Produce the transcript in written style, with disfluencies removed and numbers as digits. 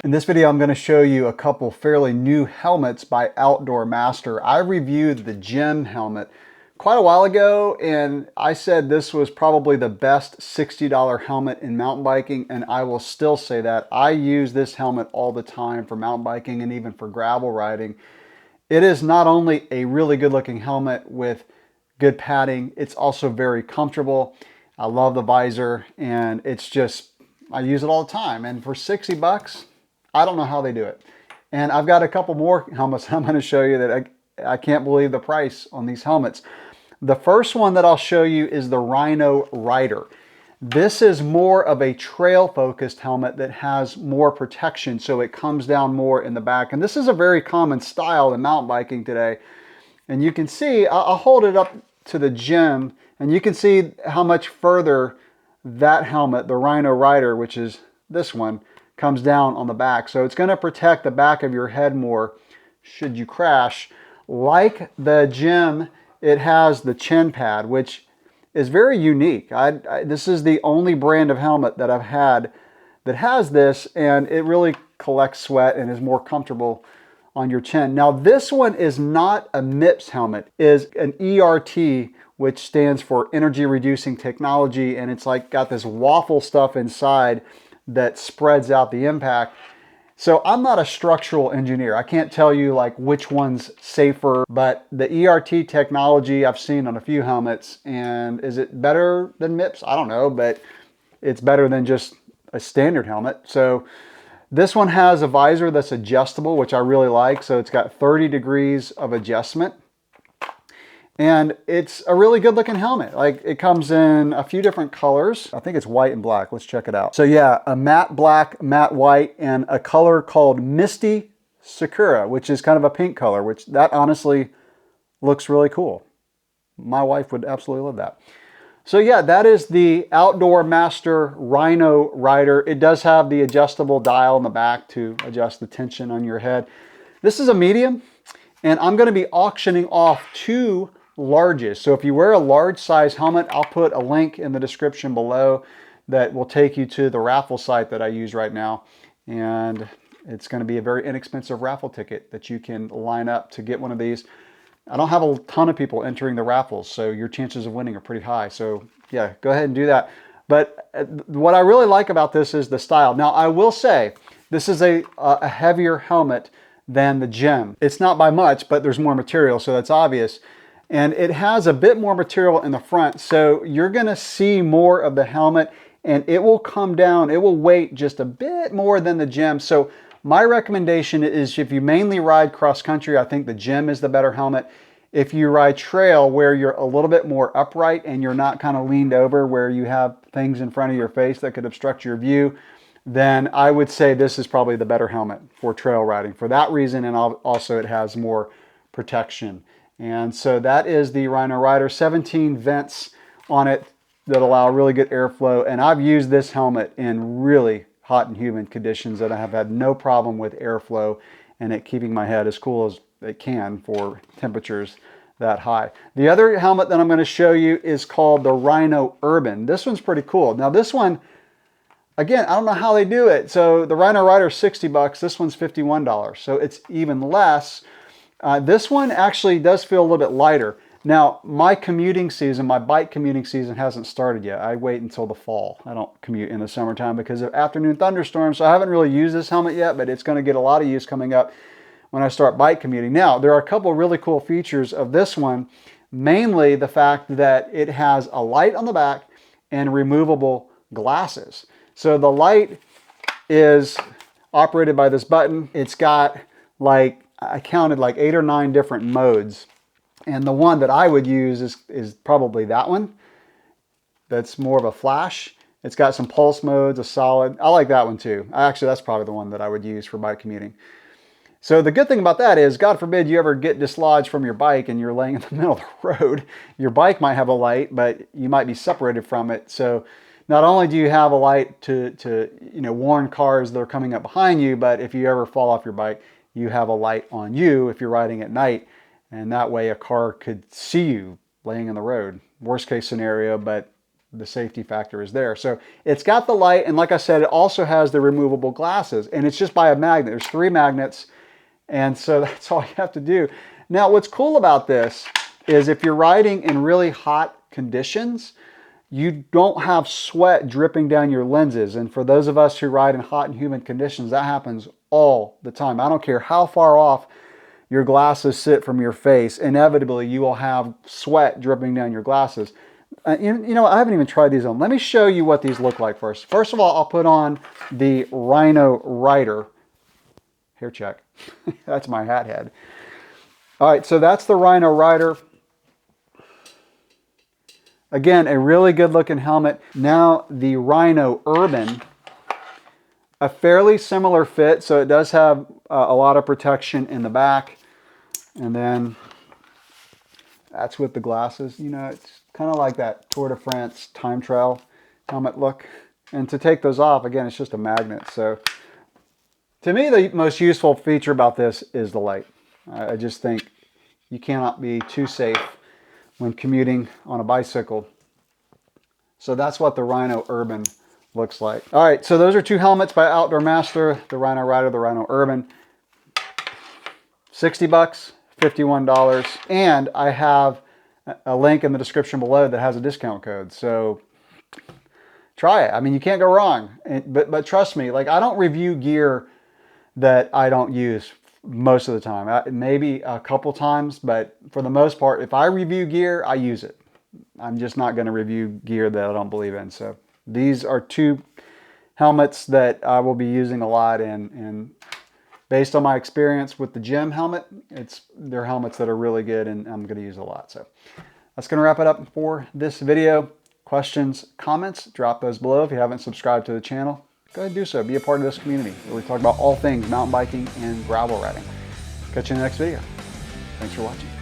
In this video, I'm going to show you a couple fairly new helmets by Outdoor Master. I reviewed the Gem helmet quite a while ago, and I said this was probably the best $60 helmet in mountain biking, and I will still say that. I use this helmet all the time for mountain biking and even for gravel riding. It is not only a really good looking helmet with good padding, it's also very comfortable. I love the visor, and it's just, I use it all the time. And for 60 bucks, I don't know how they do it. And I've got a couple more helmets I'm going to show you that I can't believe the price on these helmets. The first one that I'll show you is the Rhino Rider. This is more of a trail focused helmet that has more protection, so it comes down more in the back. And this is a very common style in mountain biking today. And you can see, I'll hold it up to the Gem, and you can see how much further that helmet, the Rhino Rider, which is this one, comes down on the back. So it's going to protect the back of your head more should you crash. Like the Gem, it has the chin pad, which is very unique. This is the only brand of helmet that I've had that has this, and it really collects sweat and is more comfortable on your chin. Now this one is not a MIPS helmet, it is an ERT, which stands for energy reducing technology, and it's like got this waffle stuff inside that spreads out the impact. So I'm not a structural engineer. I can't tell you like which one's safer, but the ERT technology I've seen on a few helmets, and is it better than MIPS? I don't know, but it's better than just a standard helmet. So this one has a visor that's adjustable, which I really like. So it's got 30 degrees of adjustment. And it's a really good looking helmet. Like, it comes in a few different colors. I think it's white and black. Let's check it out. So yeah, a matte black, matte white, and a color called Misty Sakura, which is kind of a pink color, which that honestly looks really cool. My wife would absolutely love that. So yeah, that is the Outdoor Master Rhino Rider. It does have the adjustable dial in the back to adjust the tension on your head. This is a medium, and I'm going to be auctioning off two larges. So if you wear a large size helmet, I'll put a link in the description below that will take you to the raffle site that I use right now. And it's going to be a very inexpensive raffle ticket that you can line up to get one of these. I don't have a ton of people entering the raffles, so your chances of winning are pretty high. So yeah, go ahead and do that. But what I really like about this is the style. Now I will say, this is a heavier helmet than the Gem. It's not by much, but there's more material, so that's obvious. And it has a bit more material in the front, so you're gonna see more of the helmet, and it will come down, it will weigh just a bit more than the Gem. So my recommendation is, if you mainly ride cross country, I think the Gem is the better helmet. If you ride trail where you're a little bit more upright and you're not kind of leaned over where you have things in front of your face that could obstruct your view, then I would say this is probably the better helmet for trail riding for that reason, and also it has more protection. And so that is the Rhino Rider. 17 vents on it that allow really good airflow, and I've used this helmet in really hot and humid conditions that I have had no problem with airflow and it keeping my head as cool as it can for temperatures that high. The other helmet that I'm going to show you is called the Rhino Urban. This one's pretty cool. Now this one, again, I don't know how they do it. So the Rhino Rider is 60 bucks. This one's $51. So it's even less. This one actually does feel a little bit lighter. Now, my commuting season, my bike commuting season hasn't started yet. I wait until the fall. I don't commute in the summertime because of afternoon thunderstorms. So I haven't really used this helmet yet, but it's going to get a lot of use coming up when I start bike commuting. Now, there are a couple of really cool features of this one, mainly the fact that it has a light on the back and removable glasses. So the light is operated by this button. It's got, like, I counted like 8 or 9 different modes. And the one that I would use is probably that one. That's more of a flash. It's got some pulse modes, a solid. I like that one too. Actually, that's probably the one that I would use for bike commuting. So the good thing about that is, God forbid you ever get dislodged from your bike and you're laying in the middle of the road, your bike might have a light, but you might be separated from it. So not only do you have a light to warn cars that are coming up behind you, but if you ever fall off your bike, you have a light on you if you're riding at night, and that way a car could see you laying in the road. Worst case scenario, but the safety factor is there. So it's got the light, and like I said, it also has the removable glasses, and it's just by a magnet. There's 3 magnets, and so that's all you have to do. Now, what's cool about this is if you're riding in really hot conditions, you don't have sweat dripping down your lenses. And for those of us who ride in hot and humid conditions, that happens all the time. I don't care how far off your glasses sit from your face, inevitably you will have sweat dripping down your glasses. You know, I haven't even tried these on. Let me show you what these look like first. First of all, I'll put on the Rhino Rider. Here, check. That's my hat head. All right, so that's the Rhino Rider. Again, a really good looking helmet. Now the Rhino Urban, a fairly similar fit, so it does have a lot of protection in the back. And then that's with the glasses. You know, it's kind of like that Tour de France time trial helmet look. And to take those off, again, it's just a magnet. So to me, the most useful feature about this is the light. I just think you cannot be too safe when commuting on a bicycle. So that's what the Rhino Urban looks like. All right, so those are 2 helmets by Outdoor Master, the Rhino Rider, the Rhino Urban. 60 bucks, $51. And I have a link in the description below that has a discount code. So try it. I mean, you can't go wrong. But trust me, like, I don't review gear that I don't use most of the time. Maybe a couple times, but for the most part, if I review gear, I use it. I'm just not going to review gear that I don't believe in. So these are 2 helmets that I will be using a lot, and based on my experience with the gym helmet, they're helmets that are really good and I'm going to use a lot. So that's going to wrap it up for this video. Questions, comments, drop those below. If you haven't subscribed to the channel, go ahead and do so. Be a part of this community where we talk about all things mountain biking and gravel riding. Catch you in the next video. Thanks for watching.